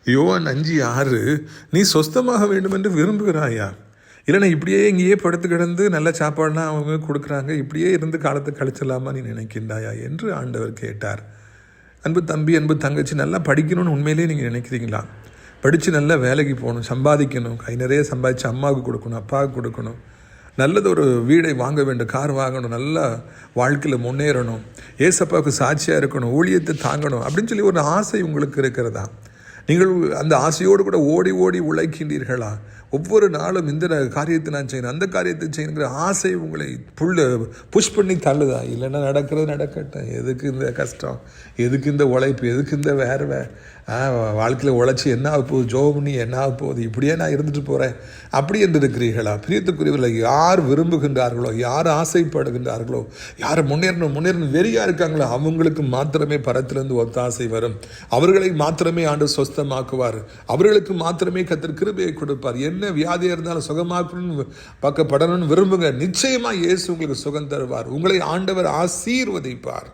யோவான் 5:6, நீ சொஸ்தமாக வேண்டும் என்று விரும்புகிறாயா? இல்லைன்னா இப்படியே இங்கேயே படுத்து கிடந்து நல்ல சாப்பாடுலாம் அவங்க கொடுக்குறாங்க, இப்படியே இருந்து காலத்தை கழிச்சிடலாமா நீ நினைக்கின்றாயா என்று ஆண்டவர் கேட்டார். அன்பு தம்பி, அன்பு தங்கச்சி, நல்லா படிக்கணும்னு உண்மையிலேயே நீங்கள் நினைக்கிறீங்களா? படித்து நல்லா வேலைக்கு போகணும், சம்பாதிக்கணும், கை நிறைய சம்பாதிச்சு அம்மாவுக்கு கொடுக்கணும், அப்பாவுக்கு கொடுக்கணும், நல்லது ஒரு வீடை வாங்க வேண்டும், கார் வாங்கணும், நல்லா வாழ்க்கையில் முன்னேறணும், ஏசப்பாவுக்கு சாட்சியாக இருக்கணும், ஊழியத்தை தாங்கணும் அப்படின்னு சொல்லி ஒரு ஆசை உங்களுக்கு இருக்கிறதா? நீங்கள் அந்த ஆசையோடு கூட ஓடி ஓடி உழைக்கின்றீர்களா? ஒவ்வொரு நாளும் இந்த காரியத்தை நான் செய்யணும், அந்த காரியத்தை செய்யணுங்கிற ஆசை உங்களை புஷ் பண்ணி தள்ளுதா? இல்லைன்னா நடக்கிறது நடக்கட்டும், எதுக்கு இந்த கஷ்டம், எதுக்கு இந்த உழைப்பு, எதுக்கு இந்த வேர்வை, வாழ்க்கையில் உழைச்சி என்ன ஆக போகுது, ஜோப் பண்ணி என்ன ஆக போகுது, இப்படியே நான் இருந்துட்டு போகிறேன் அப்படி என்று இருக்கிறீர்களா? பிரியத்துக்குரியவர்கள், யார் விரும்புகின்றார்களோ, யார் ஆசைப்படுகின்றார்களோ, யார் முன்னேறணும் வெறியாக இருக்காங்களோ அவங்களுக்கு மாத்திரமே பரத்திலிருந்து ஒத்தாசை வரும். அவர்களை மாத்திரமே ஆண்டு சொஸ்தமாக்குவார். அவர்களுக்கு மாத்திரமே கர்த்தர் கிருபையை கொடுப்பார். என்ன வியாதியாக இருந்தாலும் சுகமாக்கணும்னு பக்கப்படணும்னு விரும்புங்க, நிச்சயமாக இயேசு உங்களுக்கு சுகம் தருவார். உங்களை ஆண்டவர் ஆசீர்வதிப்பார்.